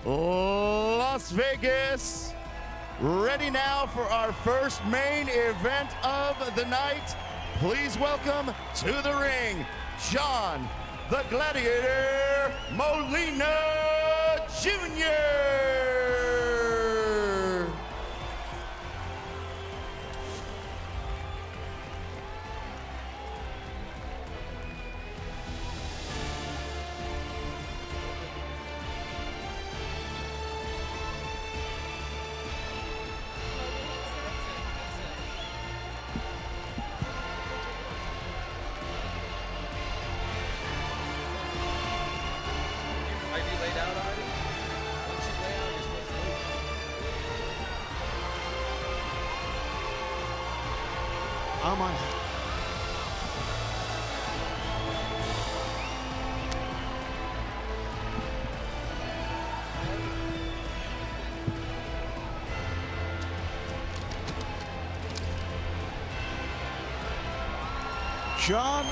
Las Vegas. Ready now for our first main event of the night. Please welcome to the ring, John the Gladiator Molina Jr. I'm on. John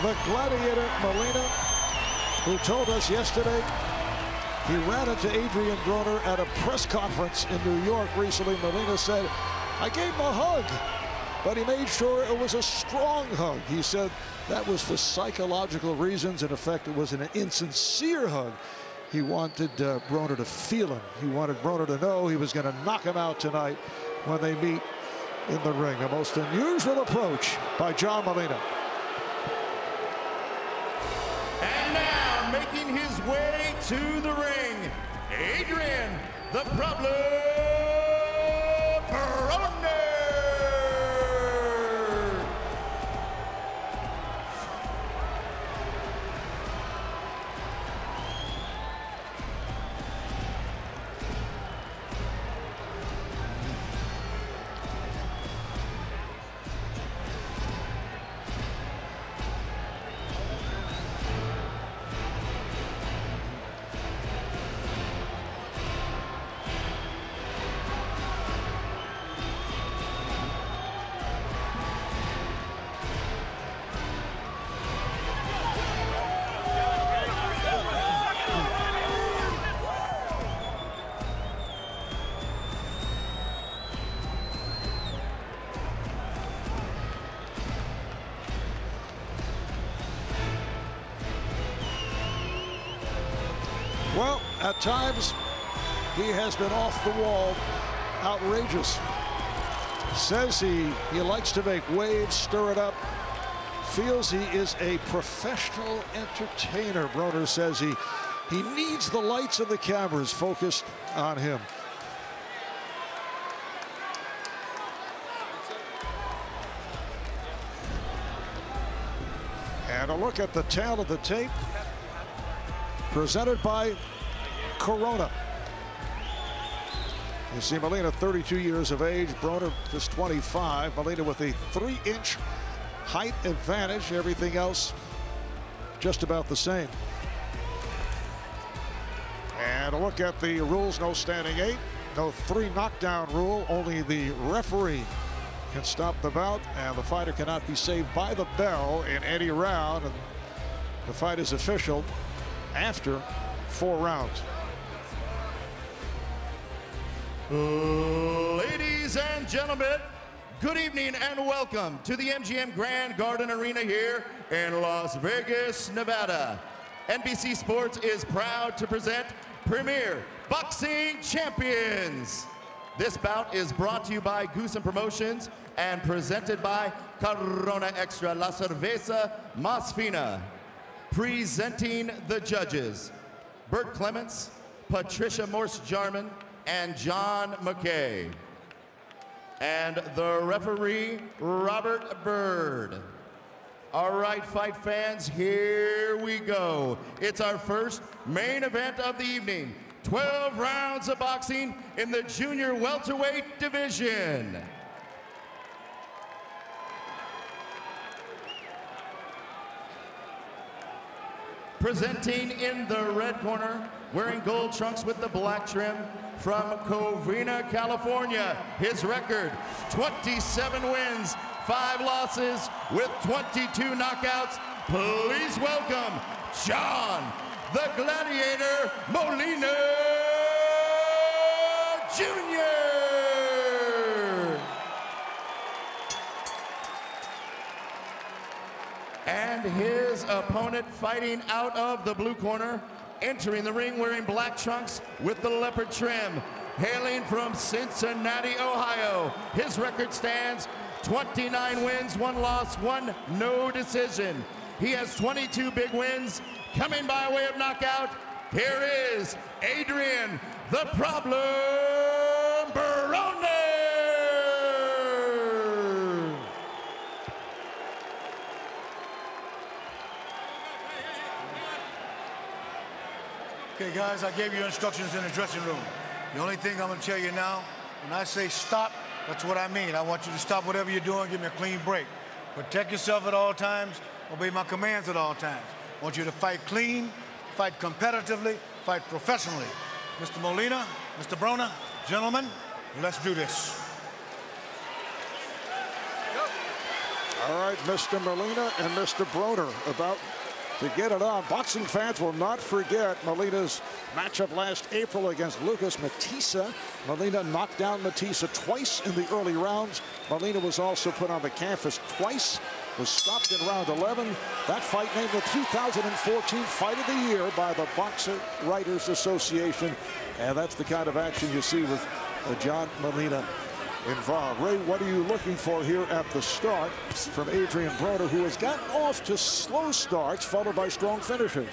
the Gladiator Molina, who told us yesterday he ran into Adrien Broner at a press conference in New York recently. Molina said, "I gave him a hug, but he made sure it was a strong hug." He said that was for psychological reasons. In effect, it was an insincere hug. He wanted Broner to feel him. He wanted Broner to know he was going to knock him out tonight when they meet in the ring. A most unusual approach by John Molina. And now, making his way to the ring, Adrien the Problem Broner. Well, at times, he has been off the wall, outrageous. Says he likes to make waves, stir it up. Feels he is a professional entertainer. Broner says he needs the lights and the cameras focused on him. And a look at the tail of the tape, presented by Corona. You see Molina 32 years of age, Broner just 25. Molina with a 3-inch height advantage. Everything else just about the same. And a look at the rules: no standing 8, no 3 knockdown rule. Only the referee can stop the bout, and the fighter cannot be saved by the bell in any round. And the fight is official after 4 rounds. Ladies and gentlemen, good evening and welcome to the MGM Grand Garden Arena here in Las Vegas, Nevada. NBC Sports is proud to present Premier Boxing Champions. This bout is brought to you by Goose & Promotions and presented by Corona Extra, La Cerveza Más Fina. Presenting the judges, Bert Clements, Patricia Morse-Jarman, and John McKay. And the referee, Robert Bird. All right, fight fans, here we go. It's our first main event of the evening. 12 rounds of boxing in the junior welterweight division. Presenting in the red corner, wearing gold trunks with the black trim, from Covina, California. His record, 27 wins, 5 losses with 22 knockouts. Please welcome John the Gladiator Molina Jr. And his opponent fighting out of the blue corner, entering the ring wearing black trunks with the leopard trim, hailing from Cincinnati, Ohio. His record stands 29 wins, 1 loss, 1 no decision. He has 22 big wins. Coming by way of knockout, here is Adrien the Problem Broner. Okay, guys, I gave you instructions in the dressing room. The only thing I'm going to tell you now, when I say stop, that's what I mean. I want you to stop whatever you're doing, give me a clean break. Protect yourself at all times, obey my commands at all times. I want you to fight clean, fight competitively, fight professionally. Mr. Molina, Mr. Broner, gentlemen, let's do this. All right, Mr. Molina and Mr. Broner about to get it on. Boxing fans will not forget Molina's matchup last April against Lucas Matissa. Molina knocked down Matissa twice in the early rounds. Molina was also put on the canvas twice, was stopped in round 11. That fight named the 2014 Fight of the Year by the Boxer Writers Association. And that's the kind of action you see with John Molina involved. Ray, what are you looking for here at the start from Adrien Broner, who has gotten off to slow starts followed by strong finishes?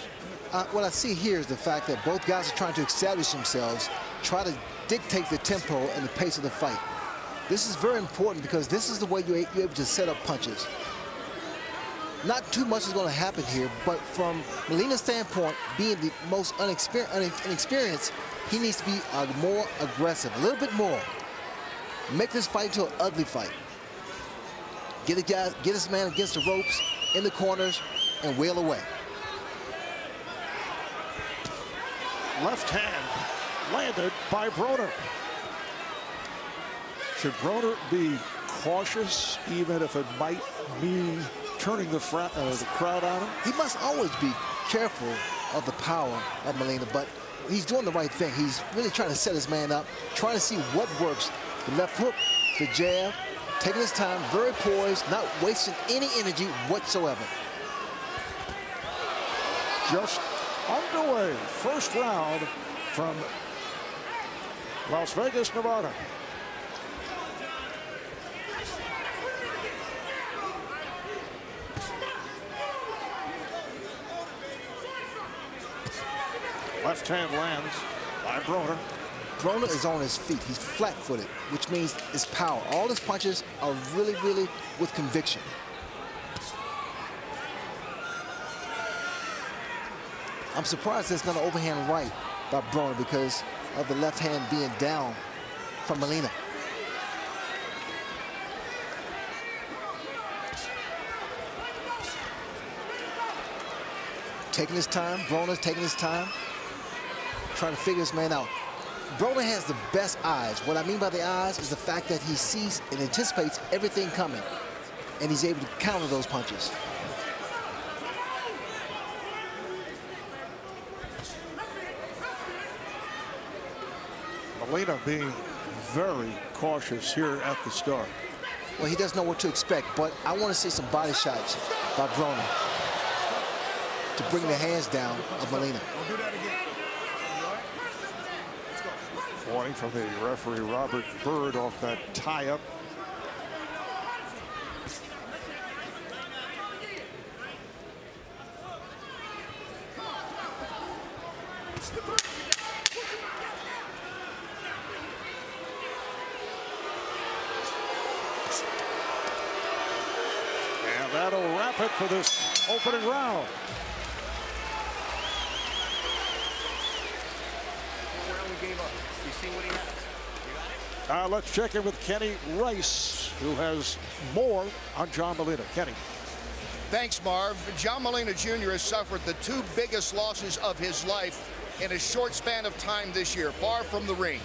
What I see here is the fact that both guys are trying to establish themselves, try to dictate the tempo and the pace of the fight. This is very important because this is the way you're able to set up punches. Not too much is going to happen here, but from Molina's standpoint, being the most inexperienced, he needs to be more aggressive, a little bit more. Make this fight into an ugly fight. Get this man against the ropes, in the corners, and wail away. Left hand landed by Broner. Should Broner be cautious, even if it might mean turning the crowd on him? He must always be careful of the power of Molina, but he's doing the right thing. He's really trying to set his man up, trying to see what works. The left hook, the jab, taking his time, very poised, not wasting any energy whatsoever. Just underway, first round from Las Vegas, Nevada. Left hand lands by Broner. Broner is on his feet. He's flat-footed, which means his power. All his punches are really, really with conviction. I'm surprised there's not an overhand right by Broner because of the left hand being down from Molina. Taking his time. Broner's taking his time, trying to figure this man out. Broner has the best eyes. What I mean by the eyes is the fact that he sees and anticipates everything coming, and he's able to counter those punches. Molina being very cautious here at the start. Well, he doesn't know what to expect, but I want to see some body shots by Broner to bring the hands down of Molina. Warning from the referee, Robert Bird, off that tie-up. And that'll wrap it for this opening round. Let's check in with Kenny Rice, who has more on John Molina. Kenny. Thanks, Marv. John Molina Jr. has suffered the 2 biggest losses of his life in a short span of time this year, far from the ring.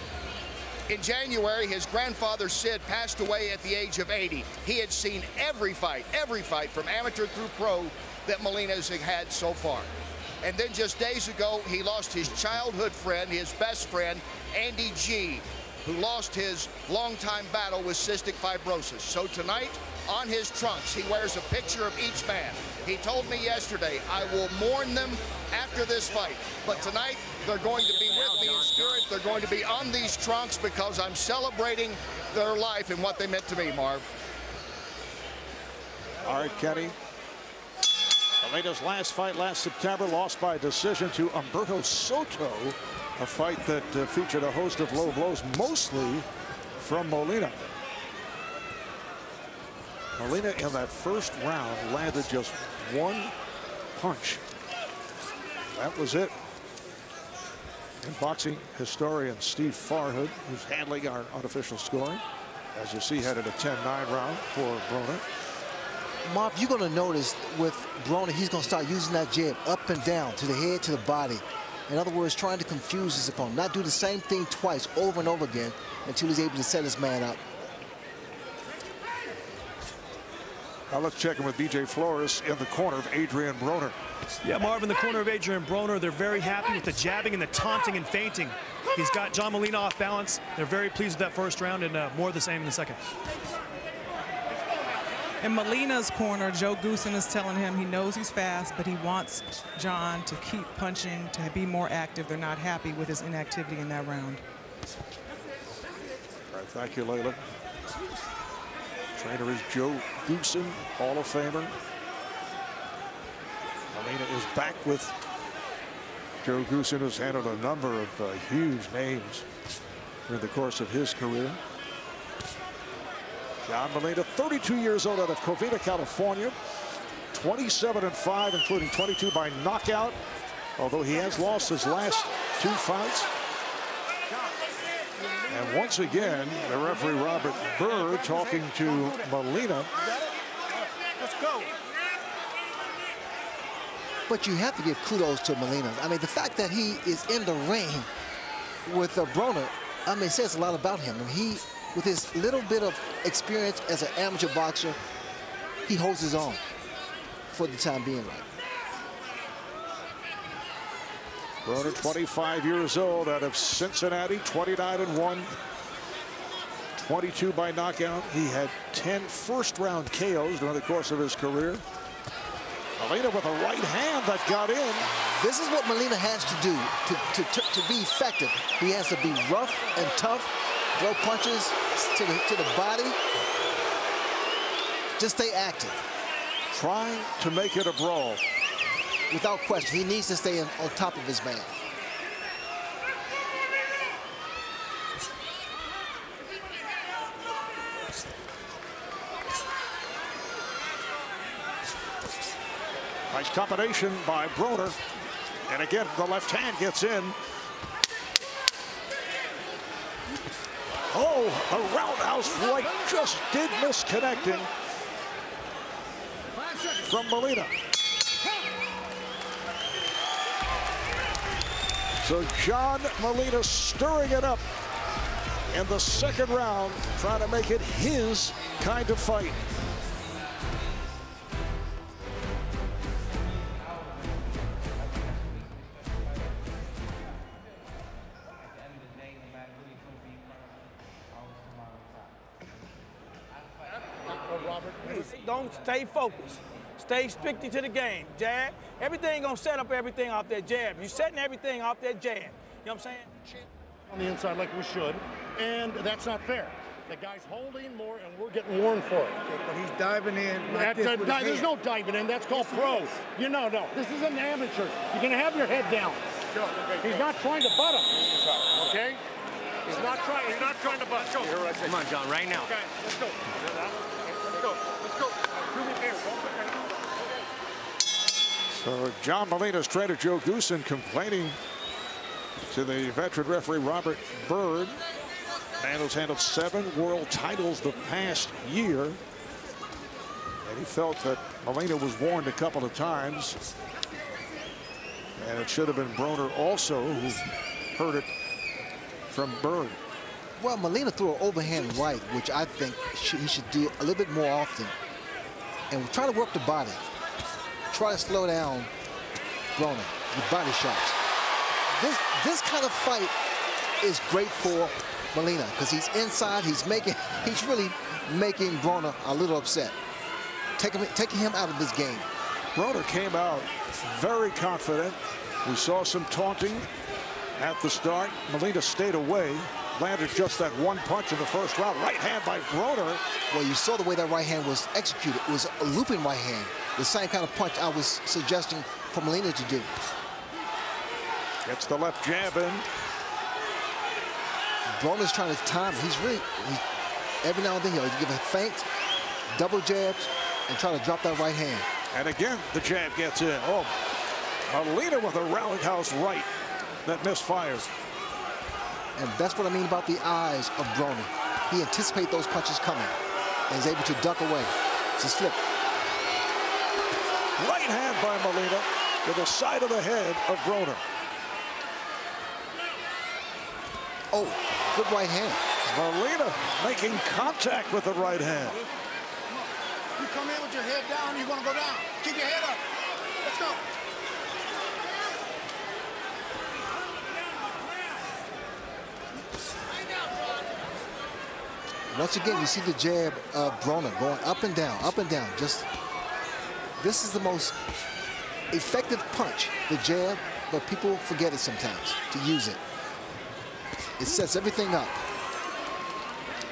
In January, his grandfather Sid passed away at the age of 80. He had seen every fight from amateur through pro that Molina's had so far. And then just days ago, he lost his childhood friend, his best friend, Andy G. who lost his longtime battle with cystic fibrosis. So tonight, on his trunks, he wears a picture of each man. He told me yesterday, I will mourn them after this fight. But tonight, they're going to be with me in spirit. They're going to be on these trunks because I'm celebrating their life and what they meant to me, Marv. All right, Kenny. Molina's last fight last September, lost by decision to Humberto Soto, a fight that featured a host of low blows, mostly from Molina. Molina in that first round landed just one punch. That was it. And boxing historian Steve Farhood, who's handling our unofficial scoring, as you see, had it a 10-9 round for Broner. Marv, you're going to notice with Broner, he's going to start using that jab up and down to the head, to the body. In other words, trying to confuse his opponent, not do the same thing twice over and over again until he's able to set his man up. Now let's check in with BJ Flores in the corner of Adrien Broner. Yeah, Marv, in the corner of Adrien Broner, they're very happy with the jabbing and the taunting and feinting. He's got John Molina off balance. They're very pleased with that first round, and more of the same in the second. In Molina's corner, Joe Goosen is telling him he knows he's fast, but he wants John to keep punching, to be more active. They're not happy with his inactivity in that round. All right, thank you, Layla. Trainer is Joe Goosen, Hall of Famer. Molina is back with Joe Goosen, who's handled a number of huge names during the course of his career. John Molina, 32 years old, out of Covina, California. 27-5, including 22 by knockout, although he has lost his last 2 fights. And once again, the referee Robert Byrd talking to Molina. Let's go. But you have to give kudos to Molina. I mean, the fact that he is in the ring with Broner, I mean, says a lot about him. And he, with his little bit of experience as an amateur boxer, he holds his own for the time being. Broner, 25 years old, out of Cincinnati, 29-1, 22 by knockout. He had 10 first-round KOs during the course of his career. Molina with a right hand that got in. This is what Molina has to do to be effective. He has to be rough and tough, throw punches to the body. Just stay active. Trying to make it a brawl. Without question, he needs to stay on top of his man. Nice combination by Broner. And again, the left hand gets in. Oh, a roundhouse right, just did miss connecting from Molina. So John Molina stirring it up in the second round, trying to make it his kind of fight. Don't stay focused. Stay strictly to the game. Jab. Everything gonna set up everything off that jab. You're setting everything off that jab. You know what I'm saying? On the inside like we should, and that's not fair. The guy's holding more, and we're getting warned for it. But he's diving in like this with his There's no diving in. That's called pro. You know, no. This is an amateur. You're going to have your head down. He's not trying to butt him. Okay? He's not trying to butt. Go. Come on, John, right now. Okay, let's go. Let's go. Let's go. Prove it there. So John Molina's trainer Joe Goosen complaining to the veteran referee Robert Byrd. Man who's handled 7 world titles the past year. And he felt that Molina was warned a couple of times. And it should have been Broner also who heard it from Byrd. Well, Molina threw an overhand right, which I think he should do a little bit more often. And try to work the body. Try to slow down Broner with body shots. This kind of fight is great for Molina because he's inside. He's really making Broner a little upset, taking him out of this game. Broner came out very confident. We saw some taunting at the start. Molina stayed away, landed just that one punch in the first round. Right hand by Broner. Well, you saw the way that right hand was executed. It was a looping right hand. The same kind of punch I was suggesting for Molina to do. Gets the left jab in. Broner's trying to time. Every now and then he'll give a feint, double jabs, and try to drop that right hand. And again, the jab gets in. Oh, Molina with a roundhouse right that misfires. And that's what I mean about the eyes of Broner. He anticipates those punches coming and is able to duck away. It's a slip. Right hand by Molina to the side of the head of Broner. Oh, good right hand. Molina making contact with the right hand. You come in with your head down, you want to go down. Keep your head up. Let's go. Once again, you see the jab of Broner going up and down, up and down. This is the most effective punch, the jab, but people forget it sometimes to use it. It sets everything up.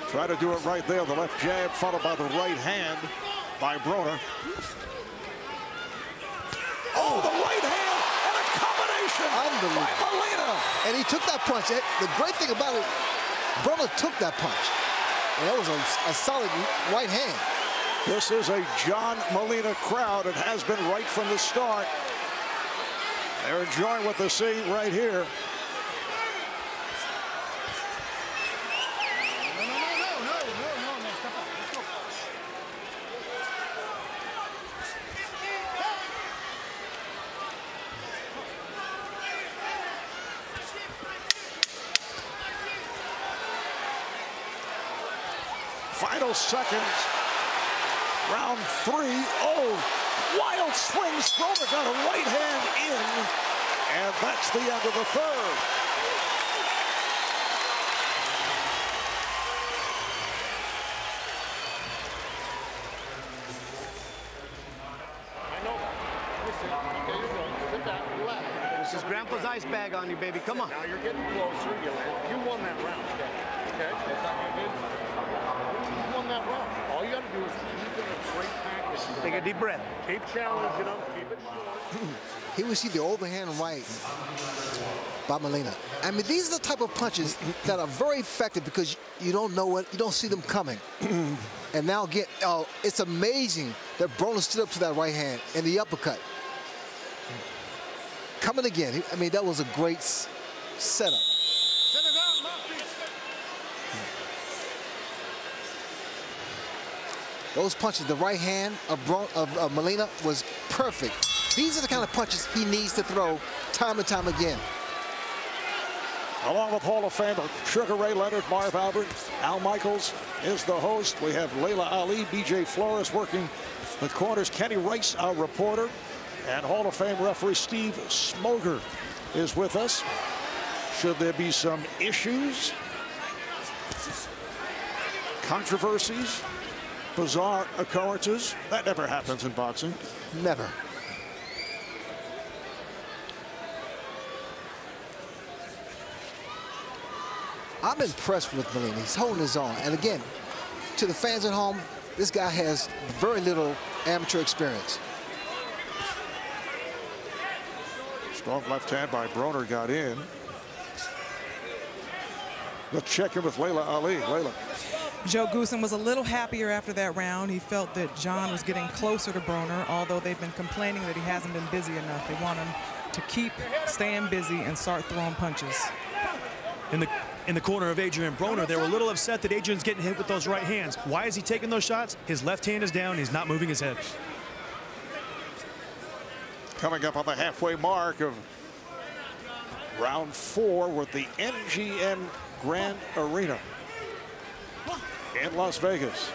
Try to do it right there. The left jab followed by the right hand by Broner. Oh, the right hand and a combination by Molina. And he took that punch. The great thing about it, Broner took that punch. And that was a solid right hand. This is a John Molina crowd. It has been right from the start. They're enjoying what they're seeing right here. Final seconds. Round 3. Oh, wild swings. Broner got a right hand in. And that's the end of the third. I know that. Listen, okay, you're going. Sit back, relax. This is Grandpa's ice bag on you, baby. Come on. Now you're getting closer. You won that round. Okay? That's not what you did. You won that round. All you got to do is keep it a great package. Take a deep breath. Keep challenging them. Keep it short. Here we see the overhand right by Molina. I mean, these are the type of punches that are very effective because you don't know what, you don't see them coming. And now it's amazing that Broner stood up to that right hand and the uppercut. Coming again. I mean, that was a great setup. Those punches, the right hand of Molina was perfect. These are the kind of punches he needs to throw time and time again. Along with Hall of Famer Sugar Ray Leonard, Marv Albert, Al Michaels is the host. We have Layla Ali, BJ Flores working the corners. Kenny Rice, our reporter. And Hall of Fame referee Steve Smoger is with us. Should there be some issues, controversies, bizarre occurrences? That never happens in boxing. Never. I'm impressed with Molina. He's holding his own. And again, to the fans at home, this guy has very little amateur experience. Strong left hand by Broner got in. Let's check in with Layla Ali. Layla. Joe Goosen was a little happier after that round. He felt that John was getting closer to Broner, although they've been complaining that he hasn't been busy enough. They want him to keep staying busy and start throwing punches. In the corner of Adrien Broner, they were a little upset that Adrian's getting hit with those right hands. Why is he taking those shots? His left hand is down. He's not moving his head. Coming up on the halfway mark of round 4 with the MGM Grand Arena in Las Vegas.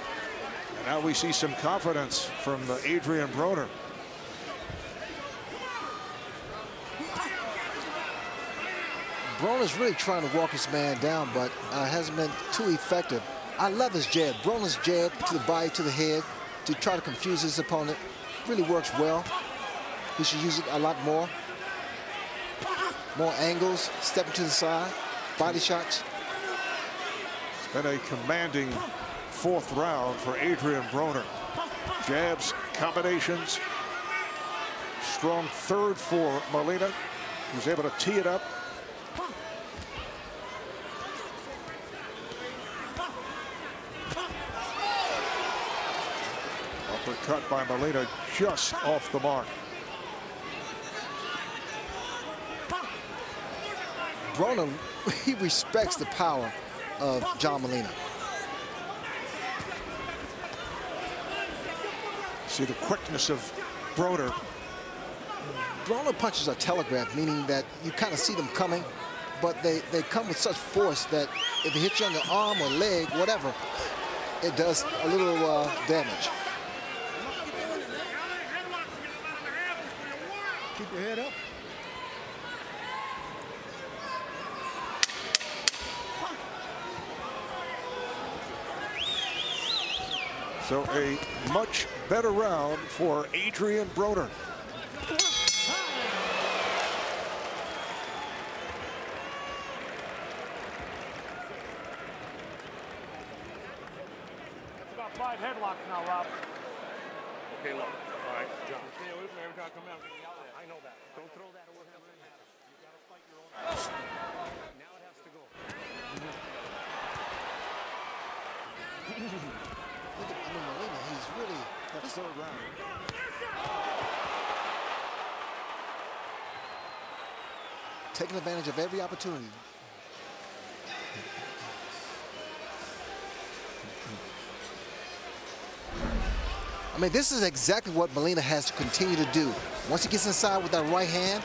And now we see some confidence from Adrien Broner. Broner's really trying to walk his man down, but hasn't been too effective. I love his jab. Broner's jab to the body, to the head, to try to confuse his opponent. Really works well. He should use it a lot more. More angles, stepping to the side, body shots. It's been a commanding fourth round for Adrien Broner. Jabs, combinations. Strong third for Molina. He was able to tee it up. Uppercut by Molina just off the mark. Broner, he respects the power of John Molina. See the quickness of Broner. Broner punches are telegraphed, meaning that you kind of see them coming, but they come with such force that if it hits you on the arm or leg, whatever, it does a little damage. Keep your head up. So a much better round for Adrien Broner. It's about 5 headlocks now, Rob. Okay, look. All right, John. Every time I come out, I know that. Don't throw that away. You got to fight your own. Now it has to go. Look at Molina, he's really... That's third round. Taking advantage of every opportunity. I mean, this is exactly what Molina has to continue to do. Once he gets inside with that right hand,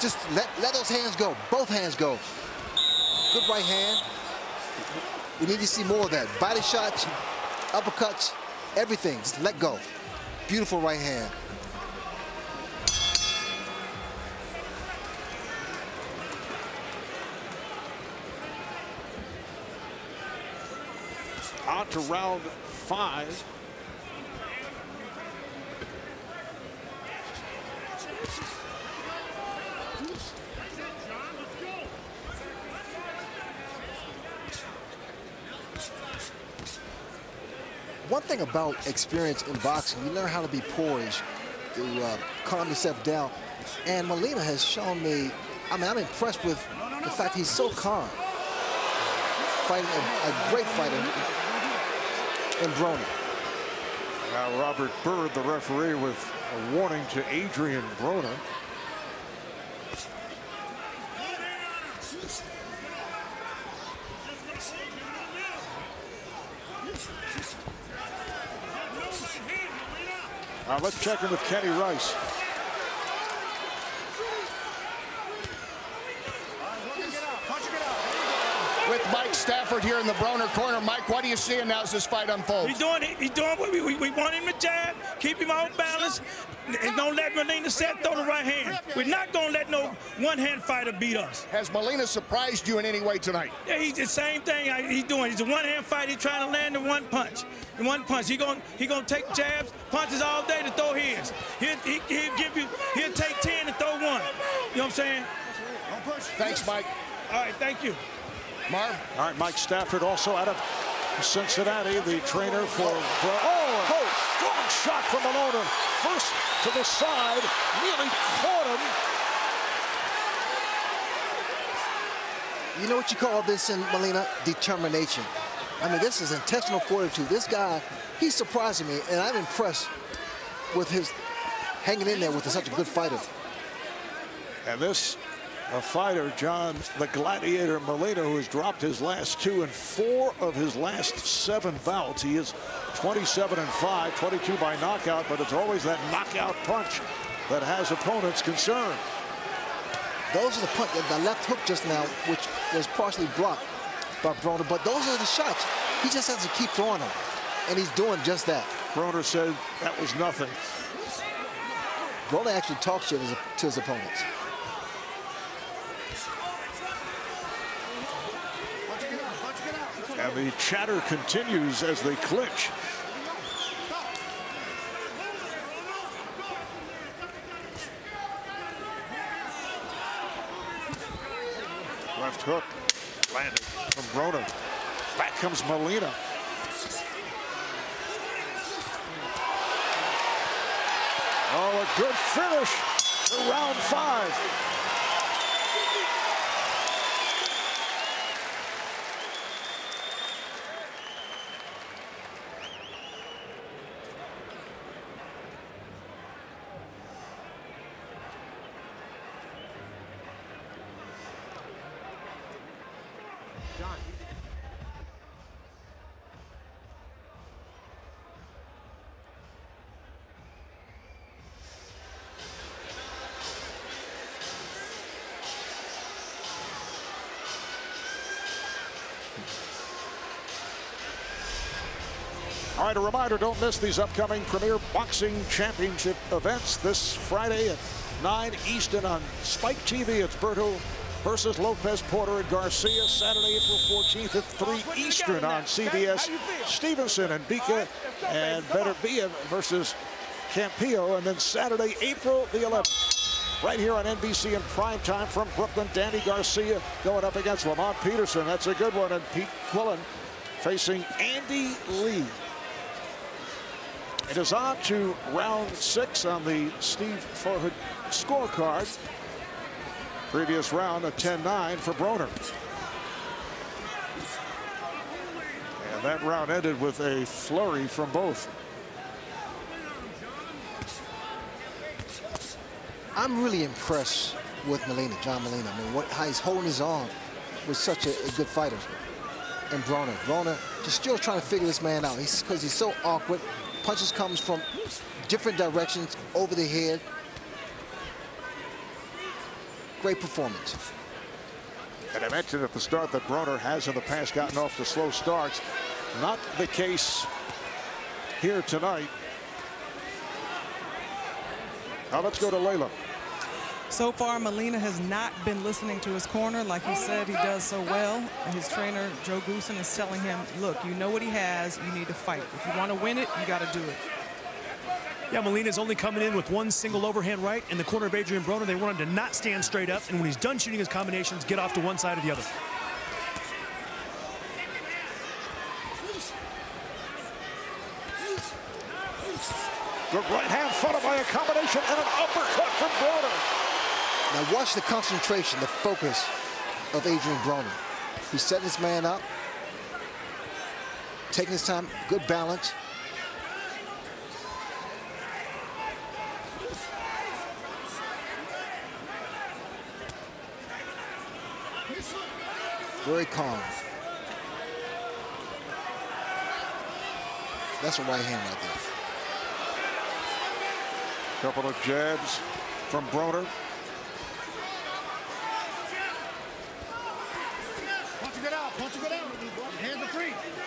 just let those hands go. Both hands go. Good right hand. We need to see more of that. Body shots, uppercuts, everything. Just let go. Beautiful right hand. On to round 5. One thing about experience in boxing, you learn how to be poised, to calm yourself down. And Molina has shown me, I mean, I'm impressed with the fact he's so calm. Fighting a great fighter in Broner. Now Robert Byrd, the referee, with a warning to Adrien Broner. Now let's check in with Kenny Rice. With Mike Stafford here in the Broner corner. Mike, what do you see now as this fight unfolds? He's doing it. He's doing what we want him to jab, keep him off balance, and don't let Molina throw the right hand. We're not going to let no one-hand fighter beat us. Has Molina surprised you in any way tonight? Yeah, he's the same thing he's doing. He's a one-hand fighter. He's trying to land in one punch. In one punch. He's gonna take jabs, punches all day to throw his. He'll take 10 to throw 1. You know what I'm saying? Thanks, Mike. All right, thank you. Marv. All right, Mike Stafford, also out of Cincinnati, the trainer for... strong shot from Molina. First to the side, nearly caught him. You know what you call this in Molina? Determination. I mean, this is intentional fortitude. This guy, he's surprising me, and I'm impressed with his hanging in there with such a good fighter. And this, a fighter, John the Gladiator Molina, who has dropped his last 2 and 4 of his last 7 bouts. He is 27-5, 22 by knockout, but it's always that knockout punch that has opponents concerned. Those are the punch, the left hook just now, which was partially blocked by Broner, but those are the shots. He just has to keep throwing them, and he's doing just that. Broner said that was nothing. Broner actually talks shit to his opponents. And the chatter continues as they clinch. Left hook landed from Broner. Back comes Molina. Oh, a good finish to round 5. John. All right, a reminder, don't miss these upcoming Premier Boxing Championship events this Friday at 9 Eastern on Spike TV. It's Berto versus Lopez, Porter, and Garcia. Saturday, April 14th at 3 Eastern on CBS. Stevenson and Bika and Beterbiev versus Campillo. And then Saturday, April the 11th, right here on NBC in prime time from Brooklyn, Danny Garcia going up against Lamont Peterson. That's a good one. And Pete Quillen facing Andy Lee. It is on to round 6 on the Steve Forhood scorecard. Previous round, a 10-9 for Broner. And that round ended with a flurry from both. I'm really impressed with Molina, John Molina. I mean, how he's holding his own with such a good fighter. And Broner just still trying to figure this man out. Because he's so awkward. Punches comes from different directions, over the head. Great performance. And I mentioned at the start that Broner has in the past gotten off to slow starts. Not the case here tonight. Now let's go to Layla. So far, Molina has not been listening to his corner like he said he does so well. And his trainer, Joe Goosen, is telling him, look, you know what he has. You need to fight. If you want to win it, you got to do it. Yeah, Molina's only coming in with one single overhand right. In the corner of Adrien Broner, they want him to not stand straight up. And when he's done shooting his combinations, get off to one side or the other. Good right hand followed by a combination and an uppercut from Broner. Now watch the concentration, the focus of Adrien Broner. He's setting his man up, taking his time, good balance. Very calm. That's a right hand right there. Couple of jabs from Broner.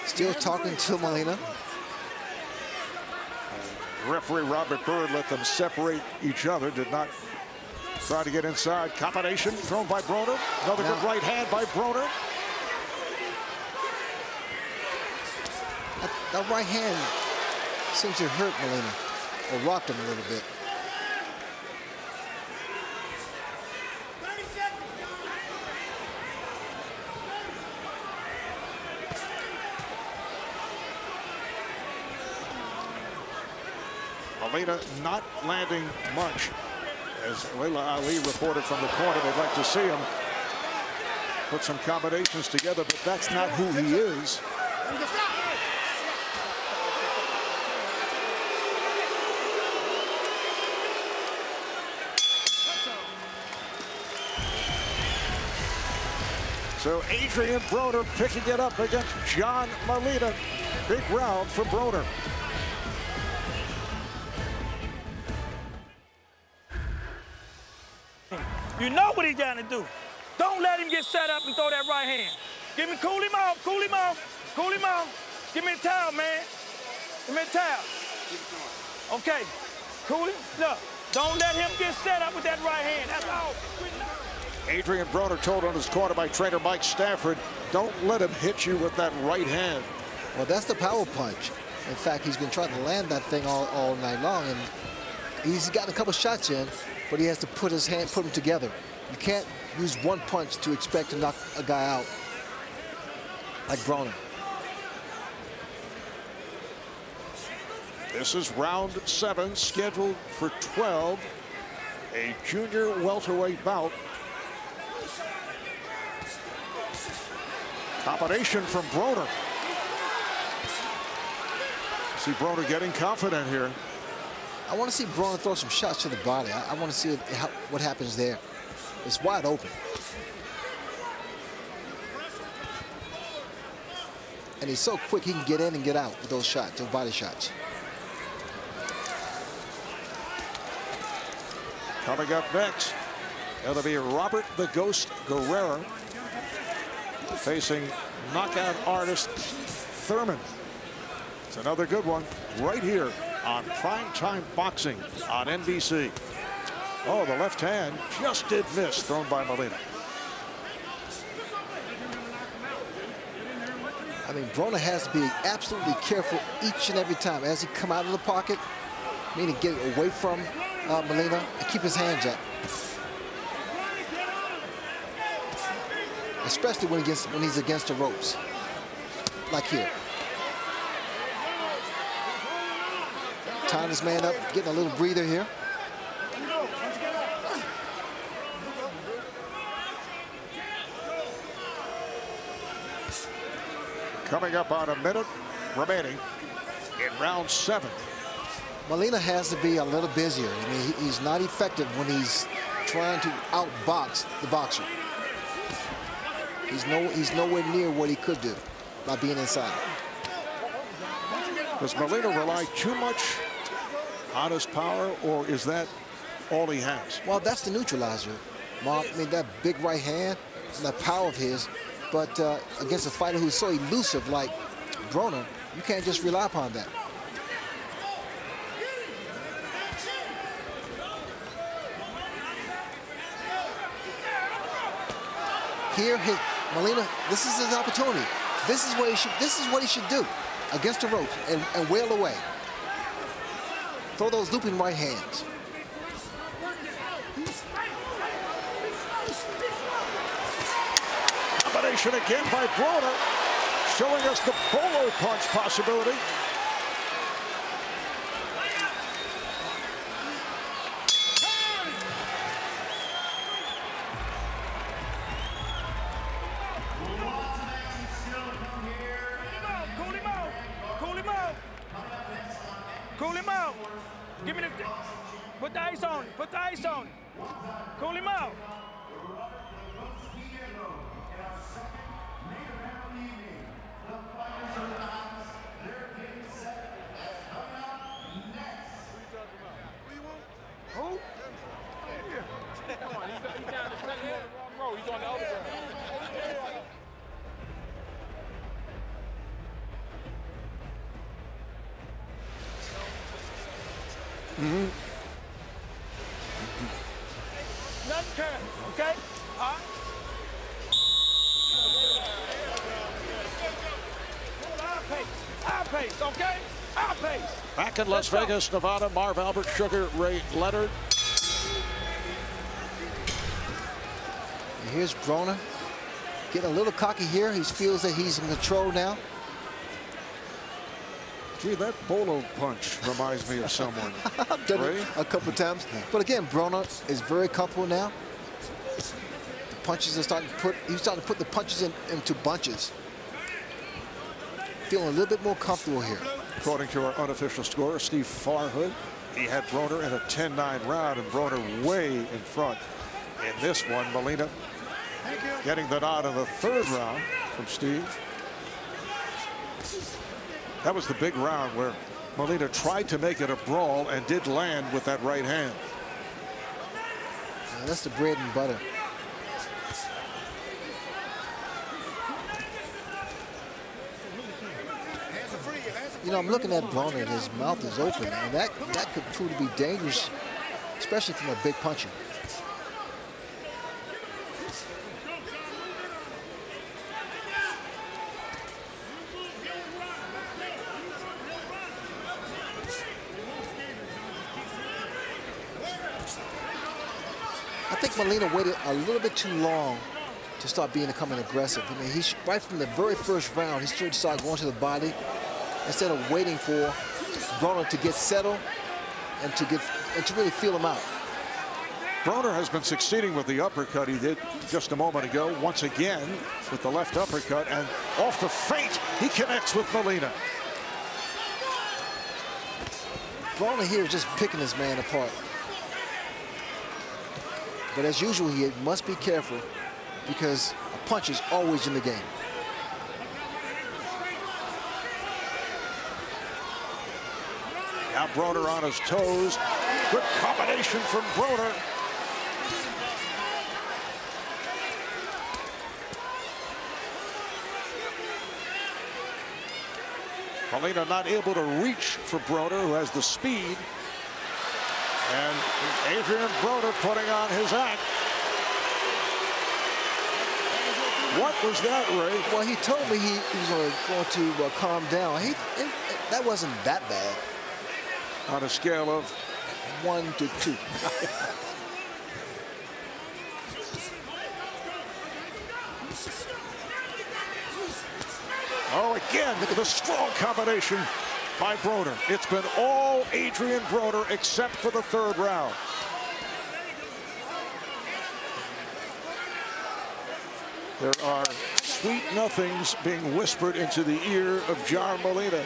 Still talking to Molina. Referee Robert Byrd let them separate each other. Did not try to get inside. Combination thrown by Broner. Another good right hand by Broner. That right hand seems to hurt Molina or rocked him a little bit. Molina not landing much. As Layla Ali reported from the corner, they'd like to see him put some combinations together, but that's not who he is. So Adrien Broner picking it up against John Molina. Big round for Broner. You know what he's trying to do. Don't let him get set up and throw that right hand. Cool him off, cool him off, cool him off. Give me a towel, man. Give me a towel. Okay, cool him. Look, don't let him get set up with that right hand. That's all. Adrien Broner told on his corner by trainer Mike Stafford, don't let him hit you with that right hand. Well, that's the power punch. In fact, he's been trying to land that thing all night long, and he's gotten a couple shots in, but he has to put them together. You can't use one punch to expect to knock a guy out like Broner. This is round 7, scheduled for 12. A junior welterweight bout. Combination from Broner. See Broner getting confident here. I want to see Broner throw some shots to the body. I want to see what happens there. It's wide open. And he's so quick he can get in and get out with those shots, those body shots. Coming up next, it'll be Robert the Ghost Guerrero facing knockout artist Thurman. It's another good one right here on Primetime Boxing on NBC. Oh, the left hand just did miss, thrown by Molina. I mean, Broner has to be absolutely careful each and every time as he come out of the pocket, meaning get away from Molina and keep his hands up. Especially when he's against the ropes, like here. Tying his man up, getting a little breather here. Coming up on a minute remaining in round 7. Molina has to be a little busier. I mean, he's not effective when he's trying to outbox the boxer. He's nowhere near what he could do by being inside. Does Molina rely too much on his power, or is that all he has? Well, that's the neutralizer, Mark. I mean, that big right hand and that power of his. But against a fighter who's so elusive like Broner, you can't just rely upon that. Here, Molina, this is his opportunity. This is what he should do against the ropes and wail away. Throw those looping right hands. Combination again by Broner, showing us the bolo punch possibility. Cool him out. Give me the. Put the ice on him. Put the ice on him. Cool him out. Who? Come on, he's down the wrong row. He's on the other row. Nothing current, okay? All right. Our pace, okay? Our pace. Back in Las Vegas, Nevada, Marv Albert, Sugar Ray Leonard. And here's Broner. Getting a little cocky here. He feels that he's in control now. Gee, that bolo punch reminds me of someone. I've done it a couple of times. But again, Broner is very comfortable now. The punches are starting to he's starting to put the punches into bunches. Feeling a little bit more comfortable here. According to our unofficial scorer, Steve Farhood, he had Broner in a 10-9 round, and Broner way in front in this one. Molina getting the nod in the 3rd round from Steve. That was the big round where Molina tried to make it a brawl and did land with that right hand. Yeah, that's the bread and butter. You know, I'm looking at Broner and his mouth is open, and that could prove to be dangerous, especially from a big puncher. think Molina waited a little bit too long to start becoming aggressive. I mean, right from the very first round, he should start going to the body instead of waiting for Broner to get settled and to really feel him out. Broner has been succeeding with the uppercut he did just a moment ago. Once again with the left uppercut, and off the feint, he connects with Molina. Broner here is just picking this man apart. But as usual, he must be careful because a punch is always in the game. Now Broner on his toes. Good combination from Broner. Molina not able to reach for Broner, who has the speed. And Adrien Broner putting on his act. What was that, Ray? Well, he told me he was going to calm down. That wasn't that bad. On a scale of 1 to 2. Oh, again, look at the strong combination by Broner. It's been all Adrien Broner except for the third round. There are sweet nothings being whispered into the ear of John Molina.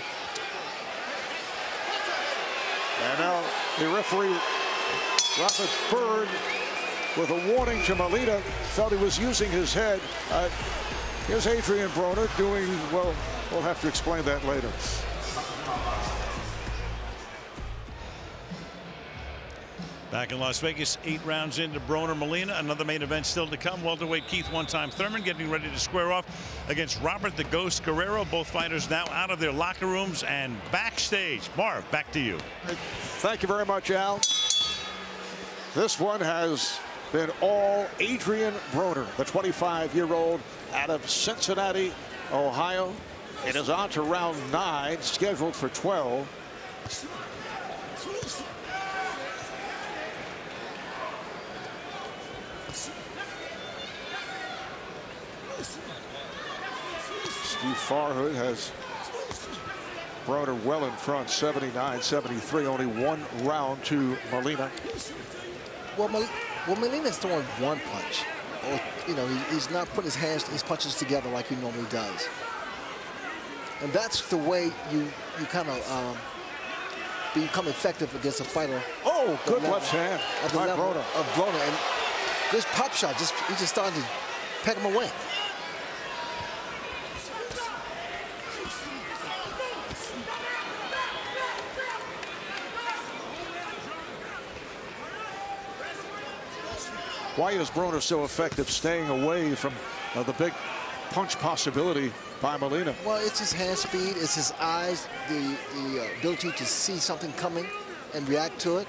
And now the referee, Robert Byrd, with a warning to Molina, felt he was using his head. Here's Adrien Broner doing, well, we'll have to explain that later. Back in Las Vegas, 8 rounds into Broner Molina. Another main event still to come. Welterweight Keith one-time Thurman getting ready to square off against Robert the Ghost Guerrero. Both fighters now out of their locker rooms and backstage. Marv, back to you. Thank you very much, Al. This one has been all Adrien Broner, the 25-year-old out of Cincinnati, Ohio. It is on to round 9, scheduled for 12. Steve Farhood has Broner well in front, 79-73, only 1 round to Molina. Well, Molina's throwing one punch. Or, you know, he's not putting his punches together like he normally does. And that's the way you kind of become effective against a fighter. Oh, good left hand at the level of Broner. And this pop shot, he just started to peck him away. Why is Broner so effective staying away from the big punch possibility by Molina? Well, it's his hand speed, it's his eyes, the ability to see something coming and react to it.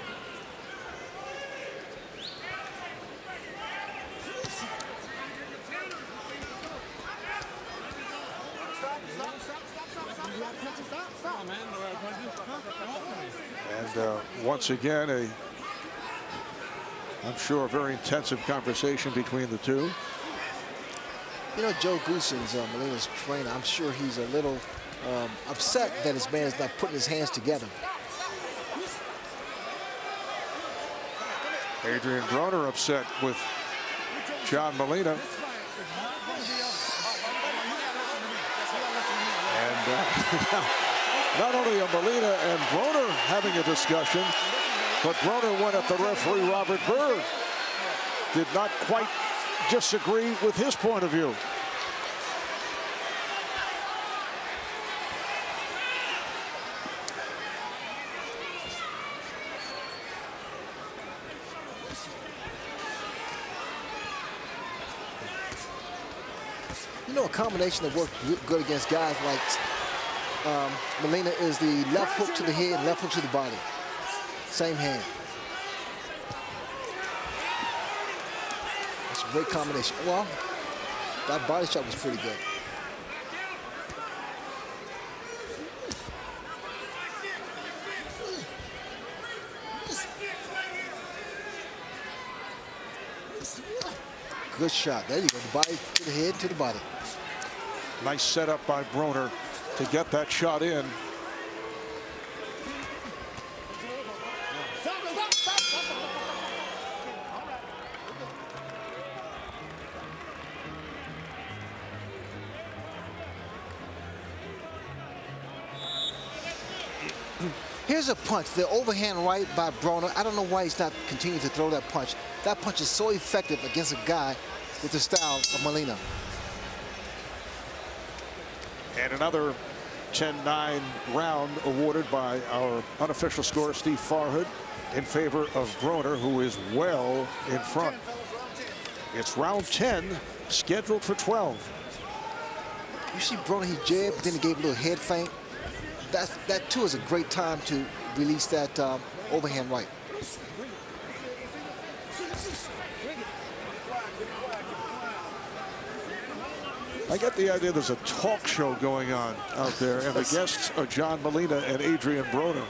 And once again, I'm sure a very intensive conversation between the two. You know, Joe Goosens, Molina's trainer, I'm sure he's a little upset that his man is not putting his hands together. Adrien Broner upset with John Molina. And not only are Molina and Broner having a discussion, but Broner went at the referee, Robert Byrd. Did not quite disagree with his point of view. You know, a combination that works good against guys like Molina is the left hook to the head and left hook to the body. Same hand. That's a great combination. Well, that body shot was pretty good. good shot. There you go. The body to the head, to the body. Nice setup by Broner to get that shot in. Here's a punch, the overhand right by Broner. I don't know why he's not continuing to throw that punch. That punch is so effective against a guy with the style of Molina. And another 10-9 round awarded by our unofficial scorer, Steve Farhood, in favor of Broner, who is well in front. It's round 10, scheduled for 12. You see Broner, he jabbed, but then he gave a little head feint. That too is a great time to release that overhand right. I get the idea there's a talk show going on out there, and the guests are John Molina and Adrien Broner.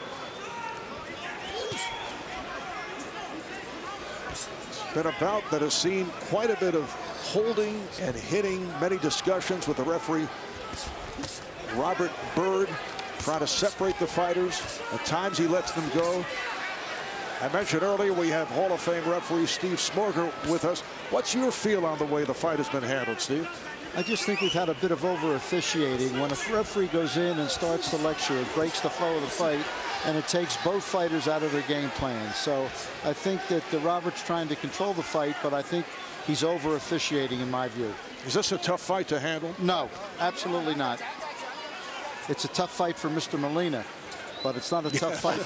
It's been a bout that has seen quite a bit of holding and hitting, many discussions with the referee, Robert Byrd, trying to separate the fighters. At times he lets them go. I mentioned earlier we have Hall of Fame referee Steve Smorger with us. What's your feel on the way the fight has been handled, Steve? I just think we've had a bit of over officiating. When a referee goes in and starts the lecture, it breaks the flow of the fight, and it takes both fighters out of their game plan. So I think that Robert's trying to control the fight, but I think he's over officiating in my view. Is this a tough fight to handle? No, absolutely not. It's a tough fight for Mr. Molina, but it's not a tough fight.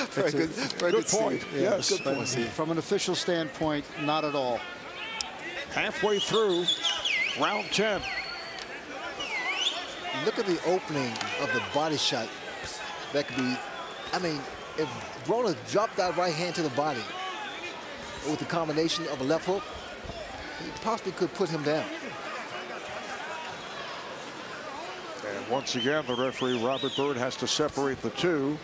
Very good point. Yes, good point. From an official standpoint, not at all. Halfway through round 10. Look at the opening of the body shot. That could be, I mean, if Broner dropped that right hand to the body with the combination of a left hook, he possibly could put him down. And once again, the referee, Robert Byrd, has to separate the two.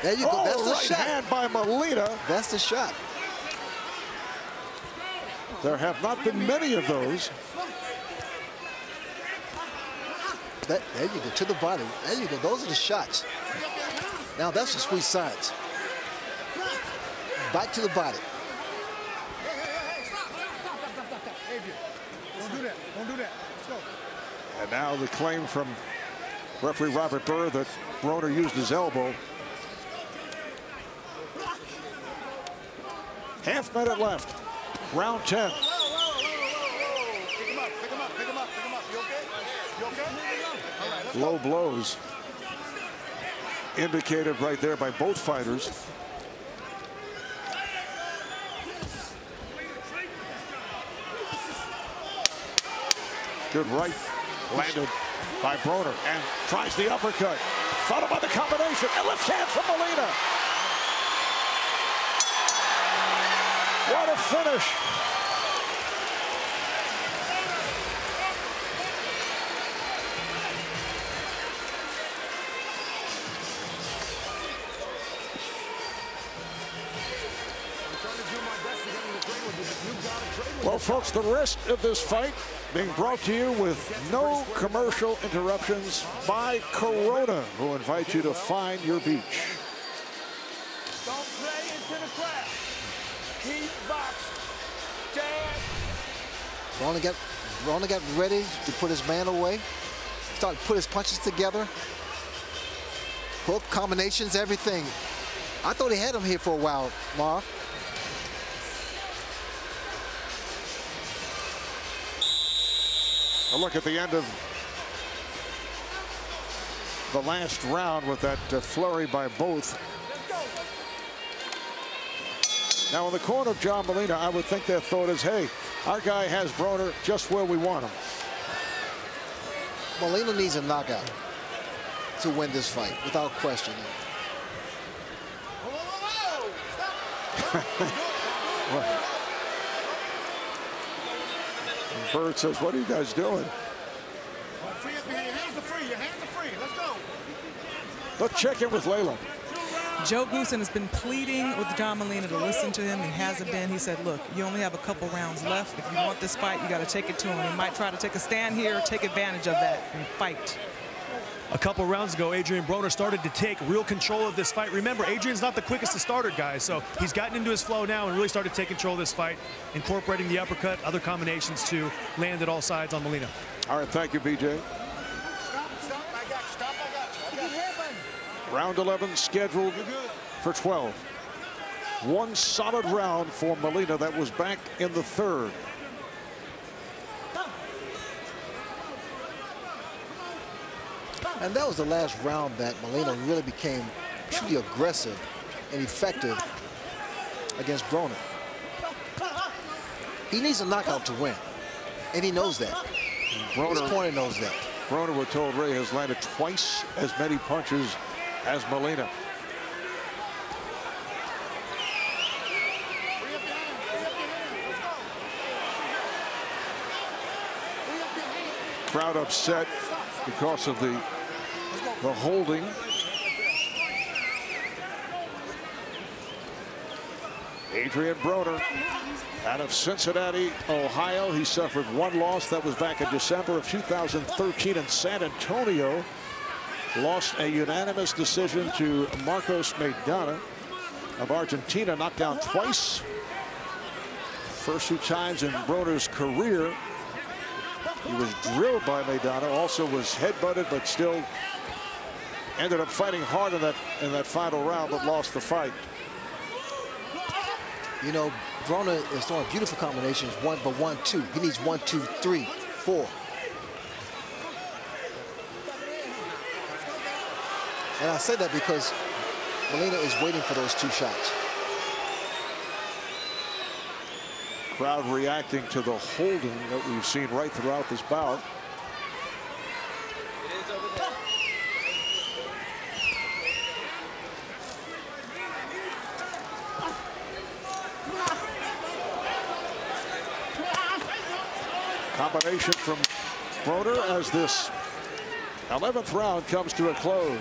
There you go. That's the shot. Hand by Molina. That's the shot. There have not been many of those. There you go, to the body. There you go. Those are the shots. Now that's the sweet science. Back to the body. Don't do that. Don't do that. Let's go. And now the claim from referee Robert Byrd that Broner used his elbow. Half minute left. Round 10. Pick him up, pick him up, pick him up, pick him up. You okay? You okay? All right, let's Low blows indicated right there by both fighters. Good right landed by Broner and tries the uppercut. Followed by the combination and left hand from Molina. What a finish. Well, folks, the rest of this fight being brought to you with no commercial interruptions by Corona, who invite you to find your beach. Don't play into the crowd. Keep boxing. Jab. Broner got ready to put his man away. Started to put his punches together. Hook, combinations, everything. I thought he had him here for a while, Marv. A look at the end of the last round with that flurry by both. Now in the corner of John Molina, I would think their thought is, hey, our guy has Broner just where we want him. Molina needs a knockout to win this fight, without question. Byrd says, what are you guys doing? Free up your hands are free. Your hands are free. Let's go. Let's check in with Layla. Joe Goosen has been pleading with John Molina to listen to him. He hasn't been. He said, look, you only have a couple rounds left. If you want this fight, you got to take it to him. He might try to take a stand here, take advantage of that, and fight. A couple rounds ago, Adrien Broner started to take real control of this fight. Remember, Adrian's not the quickest to start it, guys, so he's gotten into his flow now and really started to take control of this fight, incorporating the uppercut, other combinations to land at all sides on Molina. All right, thank you, BJ. Round 11 scheduled for 12. One solid round for Molina that was back in the third. And that was the last round that Molina really became truly aggressive and effective against Broner. He needs a knockout to win, and he knows that. His opponent knows that. Broner, we're told, Ray, has landed twice as many punches as Molina. Crowd upset because of the holding. Adrien Broner out of Cincinnati, Ohio. He suffered one loss. That was back in December of 2013 in San Antonio. Lost a unanimous decision to Marcos Maidana of Argentina, knocked down twice. First two times in Broner's career. He was drilled by Maidana, also was headbutted, but still ended up fighting hard in that final round, but lost the fight. You know, Broner is throwing beautiful combinations, 1-2. He needs 1, 2, 3, 4. And I say that because Molina is waiting for those two shots. Crowd reacting to the holding that we've seen right throughout this bout. Combination from Broner as this 11th round comes to a close.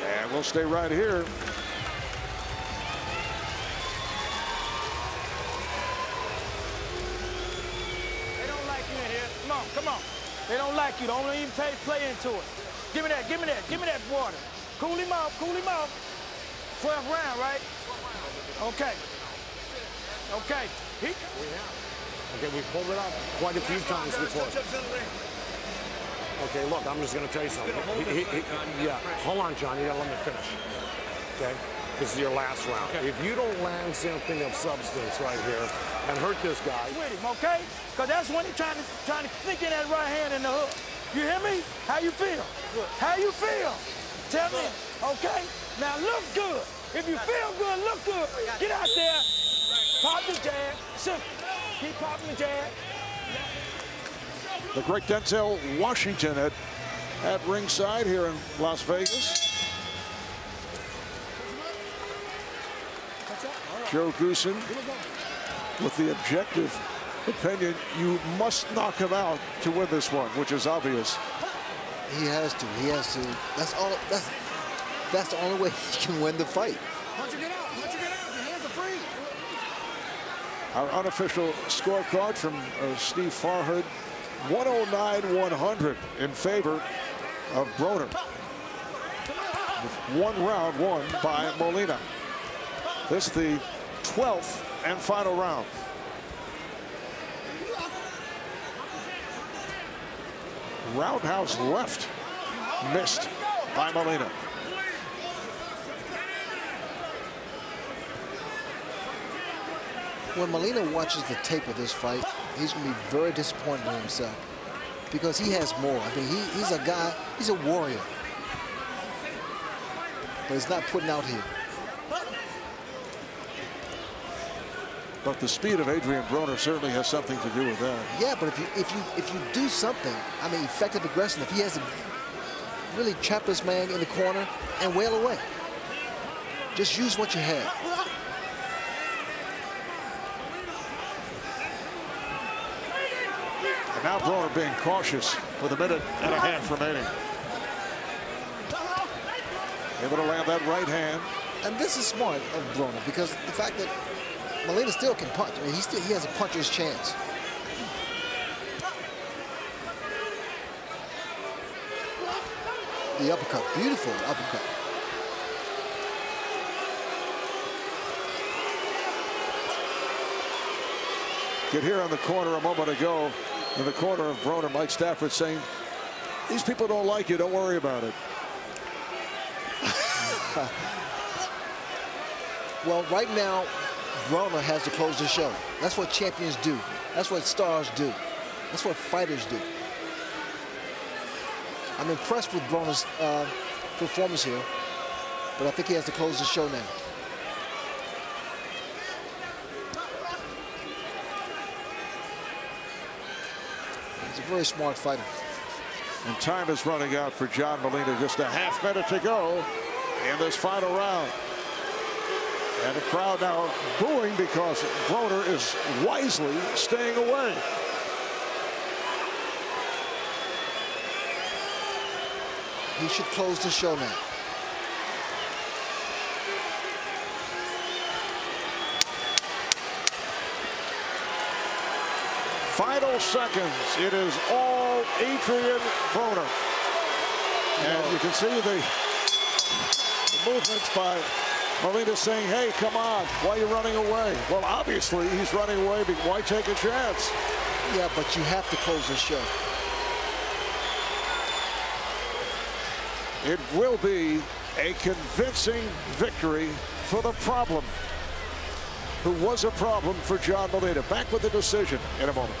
And we'll stay right here. They don't like you in here. Come on. They don't like you. Don't even play into it. Give me that water. Cool him off. 12th round, right? Okay. Okay, we've pulled it up quite a few times before. Okay, look, I'm just going to tell you something. Yeah, hold on, John. You got to let me finish. Okay? This is your last round. Okay. If you don't land something of substance right here and hurt this guy. With him, okay? Because that's when he's trying to stick in that right hand in the hook. You hear me? How you feel? Good. How you feel? Tell me. Okay? Now look good. If you feel good, look good. Get out there. Pop the jab. Keep popping the jab. The great Denzel Washington at ringside here in Las Vegas. Joe Goosen with the objective opinion, you must knock him out to win this one, which is obvious. He has to. That's the only way he can win the fight. Once you get out, your hands are free. Our unofficial scorecard from Steve Farhood, 109-100 in favor of Broner. With one round won by Molina. This is the 12th and final round. Roundhouse left, missed by Molina. When Molina watches the tape of this fight, he's going to be very disappointed in himself because he has more. I mean, he's a guy, he's a warrior, but he's not putting out here. But the speed of Adrien Broner certainly has something to do with that. Yeah, but if you do something, I mean, effective aggression, if he has to really trap this man in the corner and wail away, just use what you have. Now Broner being cautious with a minute and a half remaining. Able to land that right hand. And this is smart of Broner because the fact that Molina still can punch. I mean, he has a puncher's chance. The uppercut, beautiful uppercut. Could hear on the corner a moment ago, in the corner of Broner, Mike Stafford saying, "These people don't like you, don't worry about it." Well, right now, Broner has to close the show. That's what champions do. That's what stars do. That's what fighters do. I'm impressed with Broner's performance here, but I think he has to close the show now. He's a very smart fighter. And time is running out for John Molina. Just a half minute to go in this final round. And the crowd now booing because Broner is wisely staying away. He should close the show now. Final seconds. It is all Adrien Broner. And you can see the movements by Molina saying, "Hey, come on, why are you running away?" Well, obviously, he's running away, but why take a chance? Yeah, but you have to close the show. It will be a convincing victory for the problem, who was a problem for John Molina. Back with the decision in a moment.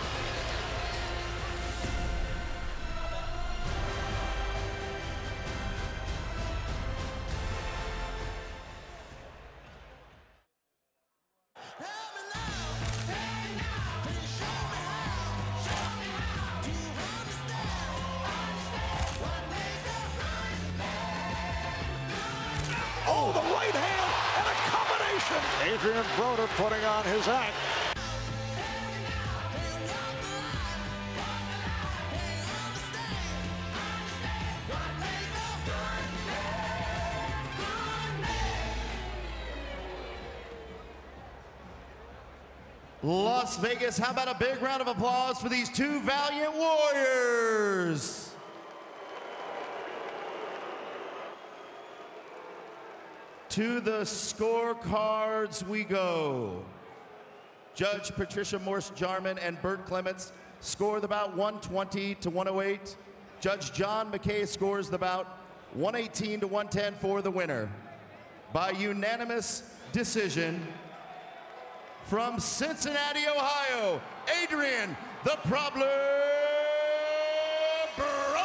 Oh, the right hand and a combination. Adrien Broner putting on his act. Las Vegas, how about a big round of applause for these two valiant warriors? To the scorecards we go. Judge Patricia Morse-Jarman and Bert Clements score the bout 120 to 108. Judge John McKay scores the bout 118 to 110 for the winner. By unanimous decision, from Cincinnati, Ohio, Adrien "The Problem" Broner.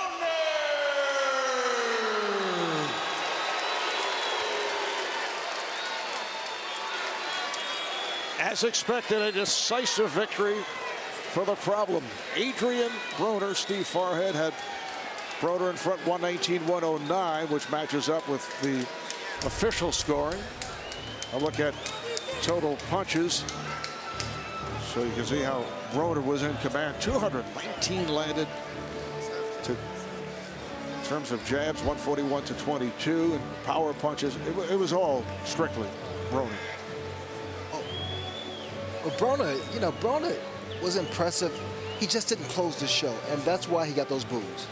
As expected, a decisive victory for the problem. Adrien Broner. Steve Farhead had Broner in front 119-109, which matches up with the official scoring. A look at total punches. So you can see how Broner was in command. 219 landed to, in terms of jabs, 141 to 22, and power punches. It was all strictly Broner. Well, Broner, Broner was impressive. He just didn't close the show, and that's why he got those boos.